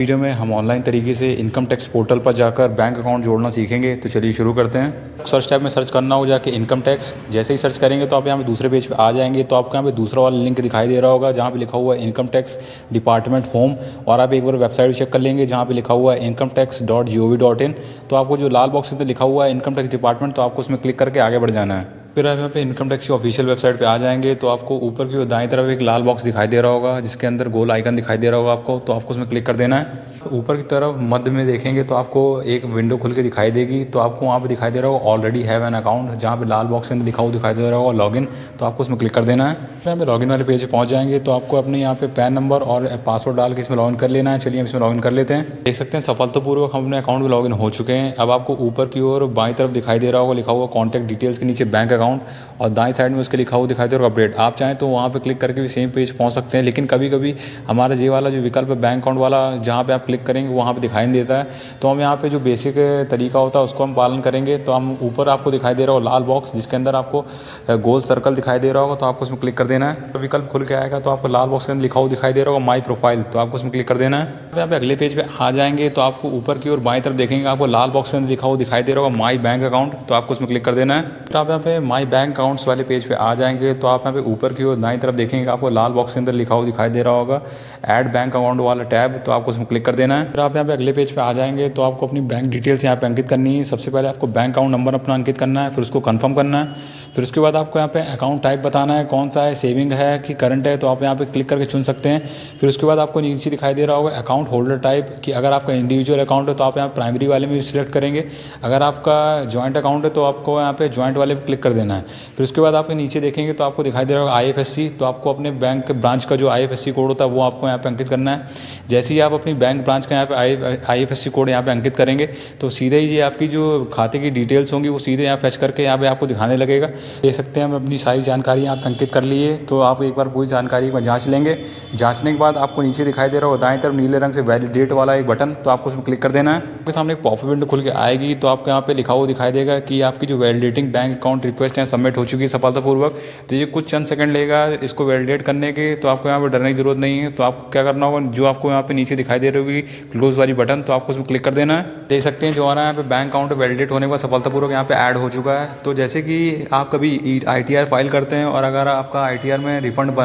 Video में हम online तरीके से इनकम टैक्स पोर्टल पर जाकर बैंक अकाउंट जोड़ना सीखेंगे। तो चलिए शुरू करते हैं। सर्च टैब में सर्च करना हो जाके इनकम टैक्स, जैसे ही सर्च करेंगे तो आप यहाँ पे दूसरे पेज पे आ जाएंगे। तो आपको यहाँ पे दूसरा वाला लिंक दिखाई दे रहा होगा जहाँ पे लिखा हुआ है इनकम टैक्स डिपार्टमेंट होम, और आप एक बार वेबसाइट चेक कर लेंगे जहाँ पे लिखा हुआ है incometax.gov.in। तो आपको जो लाल बॉक्स में लिखा हुआ है इनकम टैक्स डिपार्टमेंट, तो आपको उसमें क्लिक करके आगे बढ़ जाना है। फिर आप यहाँ पे इनकम टैक्स की ऑफिशियल वेबसाइट पे आ जाएंगे तो आपको ऊपर की दाईं तरफ एक लाल बॉक्स दिखाई दे रहा होगा जिसके अंदर गोल आइकन दिखाई दे रहा होगा आपको, तो आपको उसमें क्लिक कर देना है। ऊपर की तरफ मध्य में देखेंगे तो आपको एक विंडो खुल के दिखाई देगी। तो आपको वहाँ पे दिखाई दे रहा होगा ऑलरेडी हैव एन अकाउंट, जहाँ पे लाल बॉक्स के अंदर लिखा हुआ दिखाई दे रहा होगा लॉगिन, तो आपको उसमें क्लिक कर देना है। यहाँ पे लॉगिन वाले पेज पे पहुँच जाएंगे तो आपको अपने यहाँ पे पैन नंबर और पासवर्ड डाल के इसमें लॉगिन कर लेना है। चलिए हम इसमें लॉगिन कर लेते हैं। देख सकते हैं सफलतापूर्वक हम अपने अकाउंट में लॉगिन हो चुके हैं। अब आपको ऊपर की ओर बाईं तरफ दिखाई दे रहा होगा लिखा हुआ कॉन्टैक्ट डिटेल्स के नीचे बैंक अकाउंट, और दाएं साइड में उसके लिखा हुआ दिखाई दे रहा अपडेट। आप चाहें तो वहाँ पे क्लिक करके भी सेम पेज पहुँच सकते हैं, लेकिन कभी कभी हमारा ये वाला जो विकल्प है बैंक अकाउंट वाला, जहाँ पे आप क्लिक करेंगे वहाँ पे दिखाई नहीं देता है। तो हम यहाँ पे जो बेसिक तरीका होता है उसको हम पालन करेंगे। तो हम ऊपर आपको दिखाई दे रहा हो लाल बॉक्स जिसके अंदर आपको गोल सर्कल दिखाई दे रहा होगा, तो आपको उसमें क्लिक कर देना है। तो विकल्प खुल के आएगा तो आपको लाल बॉक्स के अंदर लिखा हुआ दिखाई दे रहा होगा माई प्रोफाइल, तो आपको उसमें क्लिक कर देना है। यहाँ पे अगले पेज पे आ जाएंगे तो आपको ऊपर की ओर बाईं तरफ देखेंगे आपको लाल बॉक्स के अंदर लिखा हुआ दिखाई दे रहा होगा माई बैंक अकाउंट, तो आपको उसमें क्लिक कर देना है। फिर आप यहाँ पे माई बैंक अकाउंट्स वाले पेज पे आ जाएंगे तो आप यहाँ पे ऊपर की ओर दाईं तरफ देखेंगे आपको लाल बॉक्स के अंदर लिखा हुआ दिखाई दे रहा होगा ऐड बैंक अकाउंट वाला टैब, तो आपको उसमें क्लिक कर देना है। फिर आप यहाँ पे अगले पेज पे आ जाएंगे तो आपको अपनी बैंक डिटेल्स यहाँ पे अंकित करनी है। सबसे पहले आपको बैंक अकाउंट नंबर अपना अंकित करना है, फिर उसको कंफर्म करना है। फिर उसके बाद आपको यहाँ पे अकाउंट टाइप बताना है कौन सा है, सेविंग है कि करंट है, तो आप यहाँ पे क्लिक करके चुन सकते हैं। फिर उसके बाद आपको नीचे दिखाई दे रहा होगा अकाउंट होल्डर टाइप, कि अगर आपका इंडिविजुअल अकाउंट है तो आप यहाँ प्राइमरी वाले में सिलेक्ट करेंगे, अगर आपका जॉइंट अकाउंट है तो आपको यहाँ पे जॉइंट वाले पे क्लिक कर देना है। फिर उसके बाद आपके नीचे देखेंगे तो आपको दिखाई दे रहा होगा IFSC, तो आपको अपने बैंक ब्रांच का जो IFSC कोड होता है वो आपको यहाँ पे अंकित करना है। जैसे ही आप अपनी बैंक ब्रांच का यहाँ पे IFSC कोड यहाँ पे अंकित करेंगे तो सीधे ही ये आपकी जो खाते की डिटेल्स होंगी वो सीधे यहाँ फैच करके यहाँ पे आपको दिखाने लगेगा। देख सकते हैं हम अपनी सारी जानकारी यहाँ पे अंकित कर ली है। तो आप एक बार पूरी जानकारी को जांच लेंगे। जांचने के बाद आपको नीचे दिखाई दे रहा होगा दाएं तरफ नीले रंग से वैलिडेट वाला एक बटन, तो आपको उसमें क्लिक कर देना है। आपके सामने एक पॉपअप विंडो खुल के आएगी तो आपको यहाँ पे लिखा हुआ दिखाई देगा कि आपकी जो वैलिडेटिंग बैंक अकाउंट रिक्वेस्ट है सबमिट हो चुकी है सफलतापूर्वक। तो ये कुछ चंद सेकंड लेगा इसको वैलिडेट करने के, तो आपको यहाँ पे डरने की जरूरत नहीं है। तो आपको क्या करना होगा, जो आपको यहाँ पे नीचे दिखाई दे रही होगी क्लोज वाली बटन, तो आपको उसमें क्लिक कर देना है। देख सकते हैं जो हमारा यहाँ पे बैंक अकाउंट वैलिडेट होने के बाद सफलतापूर्वक यहाँ पे ऐड हो चुका है। तो जैसे कि आप कभी ITR फाइल करते हैं और अगर आपका ITR में रिफंड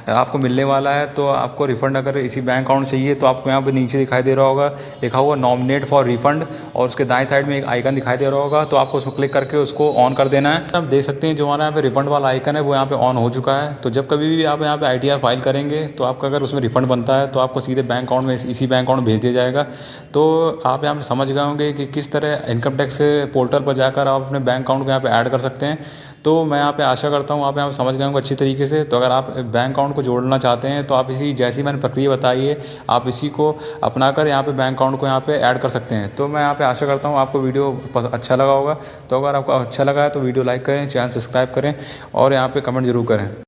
आपको मिलने वाला है, तो आपको रिफंड अगर इसी बैंक अकाउंट चाहिए तो आपको यहाँ पे नीचे दिखाई दे रहा होगा लिखा हुआ नॉमिनेट फॉर रिफंड, और उसके दाएं साइड में एक आइकन दिखाई दे रहा होगा, तो आपको उसमें क्लिक करके उसको ऑन कर देना है। आप देख सकते हैं जो हमारा यहाँ पे रिफंड वाला आइकन है वो यहाँ पे ऑन हो चुका है। तो जब कभी भी आप यहाँ पे ITR फाइल करेंगे तो आपका अगर उसमें रिफंड बनता है तो आपको सीधे बैंक अकाउंट में इसी बैंक अकाउंट में भेज दिया जाएगा। तो आप यहाँ पे समझ गए होंगे कि किस तरह इनकम टैक्स पोर्टल पर जाकर आप अपने बैंक अकाउंट को यहाँ पे ऐड कर सकते हैं। तो मैं यहाँ पे आशा करता हूँ आप यहाँ पे समझ गए होंगे अच्छी तरीके से। तो अगर आप बैंक अकाउंट को जोड़ना चाहते हैं तो आप इसी जैसी मैंने प्रक्रिया बताई है आप इसी को अपनाकर यहाँ पे बैंक अकाउंट को यहाँ पे ऐड कर सकते हैं। तो मैं यहाँ पे आशा करता हूँ आपको वीडियो अच्छा लगा होगा। तो अगर आपको अच्छा लगा है तो वीडियो लाइक करें, चैनल सब्सक्राइब करें और यहाँ पे कमेंट जरूर करें।